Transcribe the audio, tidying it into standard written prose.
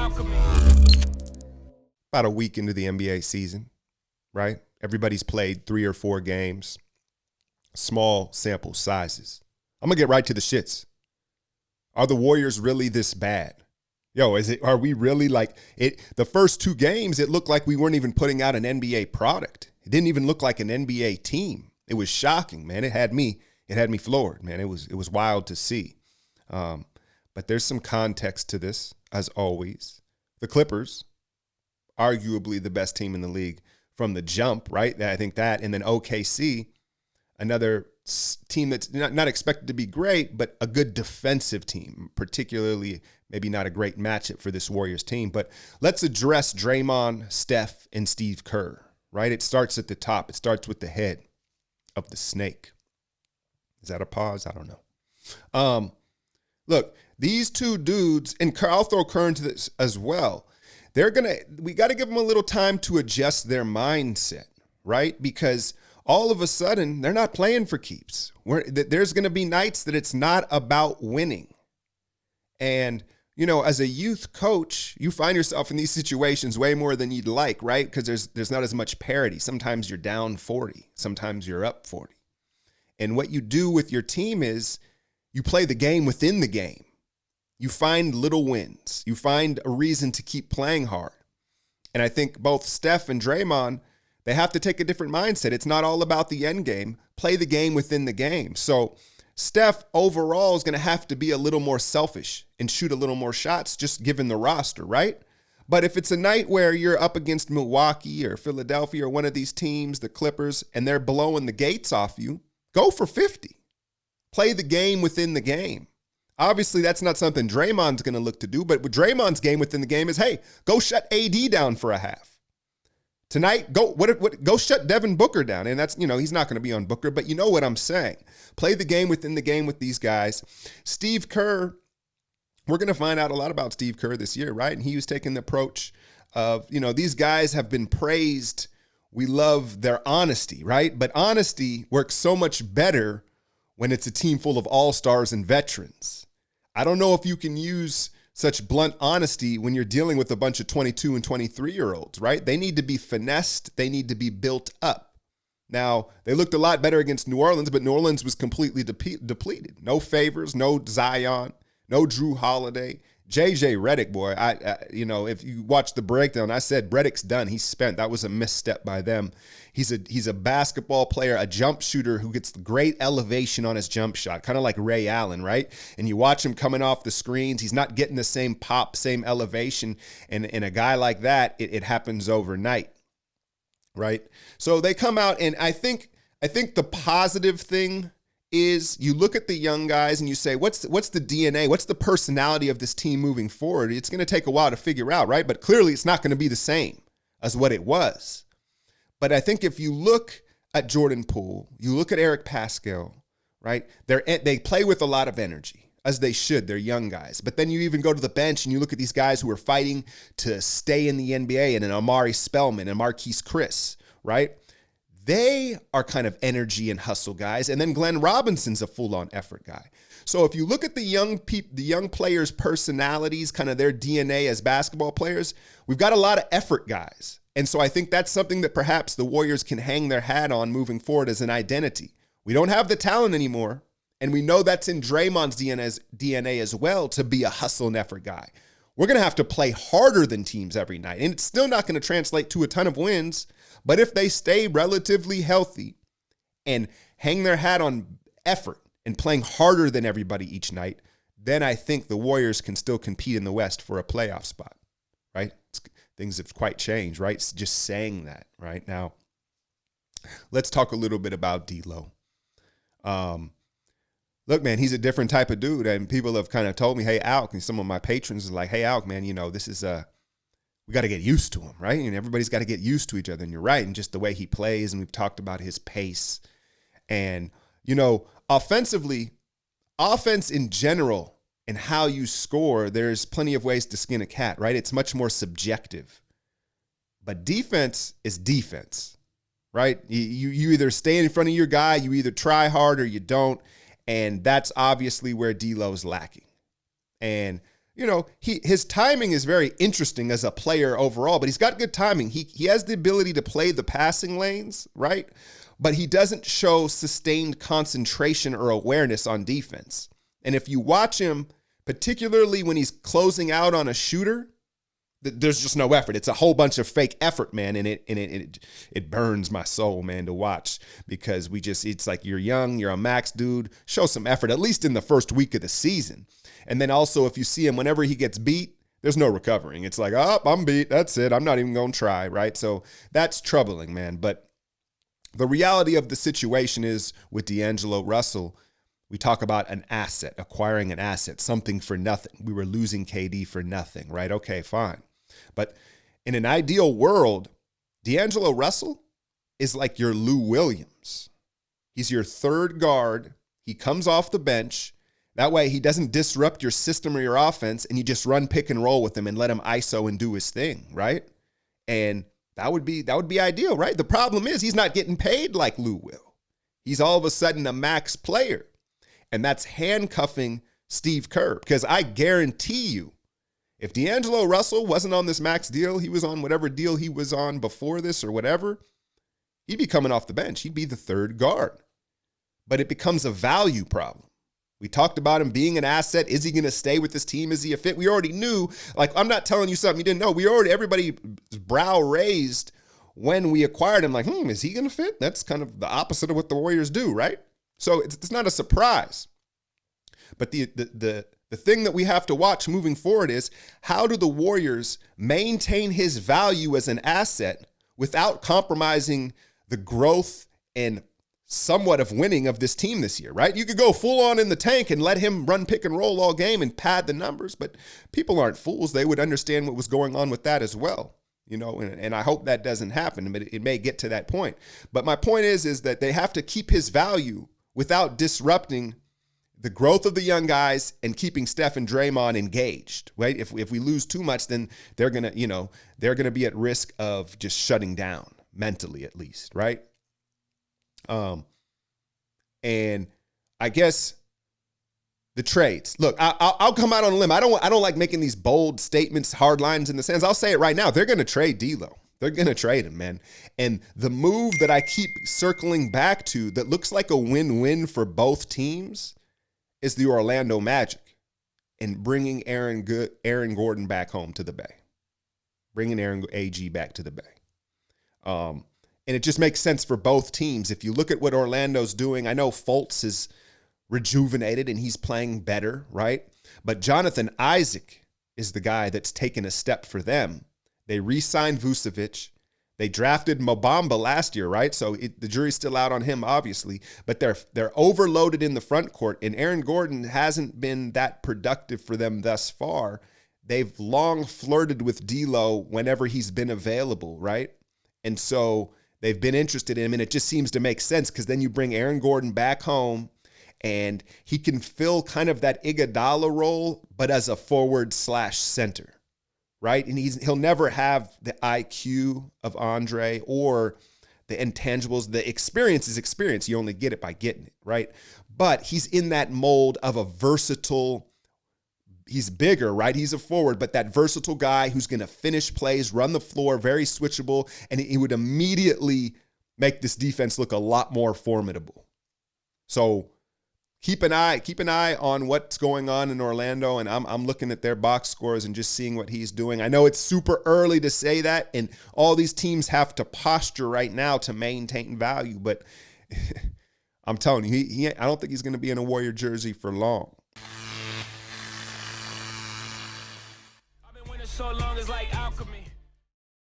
Alchemy. About a week into the NBA season, right? Everybody's played 3 or 4 games, small sample sizes. I'm going to get right to the shits. Are the Warriors really this bad? Yo, are we really like it? The first 2 games, it looked like we weren't even putting out an NBA product. It didn't even look like an NBA team. It was shocking, man. It had me floored, man. It was wild to see. But there's some context to this, as always. The Clippers, arguably the best team in the league from the jump, right? I think that, and then OKC, another team that's not expected to be great, but a good defensive team, particularly maybe not a great matchup for this Warriors team. But let's address Draymond, Steph, and Steve Kerr, right? It starts at the top. It starts with the head of the snake. Is that a pause? I don't know. Look, these 2 dudes, and I'll throw Kerr into this as well. We got to give them a little time to adjust their mindset, right? Because all of a sudden, they're not playing for keeps. There's going to be nights that it's not about winning. And, you know, as a youth coach, you find yourself in these situations way more than you'd like, right? Because there's not as much parity. Sometimes you're down 40. Sometimes you're up 40. And what you do with your team is you play the game within the game. You find little wins. You find a reason to keep playing hard. And I think both Steph and Draymond, they have to take a different mindset. It's not all about the end game. Play the game within the game. So Steph overall is going to have to be a little more selfish and shoot a little more shots just given the roster, right? But if it's a night where you're up against Milwaukee or Philadelphia or one of these teams, the Clippers, and they're blowing the gates off you, go for 50. Play the game within the game. Obviously, that's not something Draymond's going to look to do, but with Draymond's game within the game is, hey, go shut AD down for a half. Tonight, go shut Devin Booker down. And that's, you know, he's not going to be on Booker, but you know what I'm saying. Play the game within the game with these guys. Steve Kerr, we're going to find out a lot about Steve Kerr this year, right? And he was taking the approach of, you know, these guys have been praised. We love their honesty, right? But honesty works so much better when it's a team full of all-stars and veterans. I don't know if you can use such blunt honesty when you're dealing with a bunch of 22 and 23-year-olds, right? They need to be finessed. They need to be built up. Now, they looked a lot better against New Orleans, but New Orleans was completely depleted. No Favors, no Zion, no Drew Holiday. JJ Redick, boy, if you watch the breakdown, I said Redick's done. He's spent. That was a misstep by them. He's a basketball player, a jump shooter who gets great elevation on his jump shot, kind of like Ray Allen, right? And you watch him coming off the screens. He's not getting the same pop, same elevation. And a guy like that, it happens overnight, right? So they come out, and I think the positive thing is you look at the young guys and you say, what's the DNA? What's the personality of this team moving forward? It's going to take a while to figure out, right? But clearly it's not going to be the same as what it was. But I think if you look at Jordan Poole, you look at Eric Pascal, right? They play with a lot of energy, as they should. They're young guys. But then you even go to the bench and you look at these guys who are fighting to stay in the NBA, and an Amari Spellman and Marquise Chris, right? They are kind of energy and hustle guys. And then Glenn Robinson's a full-on effort guy. So if you look at the young players' personalities, kind of their DNA as basketball players, we've got a lot of effort guys. And so I think that's something that perhaps the Warriors can hang their hat on moving forward as an identity. We don't have the talent anymore. And we know that's in Draymond's DNA as well, to be a hustle and effort guy. We're going to have to play harder than teams every night. And it's still not going to translate to a ton of wins. But if they stay relatively healthy and hang their hat on effort and playing harder than everybody each night, then I think the Warriors can still compete in the West for a playoff spot, right? Things have quite changed, right? Just saying that right now. Let's talk a little bit about DLO. Look, man, he's a different type of dude. And people have kind of told me, hey, Alk, and some of my patrons are like, hey, Alk, man, this is we got to get used to him, right? And everybody's got to get used to each other. And you're right. And just the way he plays. And we've talked about his pace. And, offensively, offense in general and how you score, there's plenty of ways to skin a cat, right? It's much more subjective. But defense is defense, right? You either stay in front of your guy, you either try hard or you don't. And that's obviously where DLO's lacking. And his timing is very interesting as a player overall, but he's got good timing. He has the ability to play the passing lanes, right? But he doesn't show sustained concentration or awareness on defense. And if you watch him, particularly when he's closing out on a shooter, there's just no effort. It's a whole bunch of fake effort, man, and it burns my soul, man, to watch, because it's like, you're young, you're a max dude, show some effort, at least in the first week of the season. And then also, if you see him whenever he gets beat, there's no recovering. It's like, oh, I'm beat, that's it, I'm not even going to try, right? So that's troubling, man. But the reality of the situation is, with D'Angelo Russell, we talk about an asset, acquiring an asset, something for nothing. We were losing KD for nothing, right? Okay, fine. But in an ideal world, D'Angelo Russell is like your Lou Williams. He's your third guard. He comes off the bench. That way he doesn't disrupt your system or your offense, and you just run pick and roll with him and let him ISO and do his thing, right? And that would be ideal, right? The problem is, he's not getting paid like Lou will. He's all of a sudden a max player. And that's handcuffing Steve Kerr, because I guarantee you, if D'Angelo Russell wasn't on this max deal, he was on whatever deal he was on before this or whatever, he'd be coming off the bench. He'd be the third guard. But it becomes a value problem. We talked about him being an asset. Is he going to stay with this team? Is he a fit? We already knew. Like, I'm not telling you something you didn't know. Everybody's brow raised when we acquired him. Like, is he going to fit? That's kind of the opposite of what the Warriors do, right? So it's not a surprise. But the thing that we have to watch moving forward is, how do the Warriors maintain his value as an asset without compromising the growth and somewhat of winning of this team this year, right? You could go full on in the tank and let him run pick and roll all game and pad the numbers, but people aren't fools. They would understand what was going on with that as well, and I hope that doesn't happen, but it may get to that point. But my point is that they have to keep his value without disrupting the growth of the young guys and keeping Steph and Draymond engaged, right? If we lose too much, then they're gonna be at risk of just shutting down mentally, at least, right? And I guess the trades. Look, I'll come out on a limb. I don't like making these bold statements, hard lines in the sands. I'll say it right now. They're gonna trade D'Lo. They're going to trade him, man. And the move that I keep circling back to that looks like a win-win for both teams is the Orlando Magic and bringing Aaron Gordon back home to the Bay. Bringing Aaron AG back to the Bay. And it just makes sense for both teams. If you look at what Orlando's doing, I know Fultz is rejuvenated and he's playing better, right? But Jonathan Isaac is the guy that's taken a step for them. They re-signed Vucevic. They drafted Mobamba last year, right? So the jury's still out on him, obviously. But they're overloaded in the front court, and Aaron Gordon hasn't been that productive for them thus far. They've long flirted with D'Lo whenever he's been available, right? And so they've been interested in him, and it just seems to make sense, because then you bring Aaron Gordon back home, and he can fill kind of that Iguodala role, but as a forward/center. Right? And he'll never have the IQ of Andre or the intangibles. The experience is experience. You only get it by getting it, right? But he's in that mold of a versatile, he's bigger, right? He's a forward, but that versatile guy who's going to finish plays, run the floor, very switchable, and he would immediately make this defense look a lot more formidable. So keep an eye on what's going on in Orlando, and I'm looking at their box scores and just seeing what he's doing. I know it's super early to say that, and all these teams have to posture right now to maintain value, but I'm telling you, I don't think he's going to be in a Warrior jersey for long. I've been winning so long, it's like Alchemy.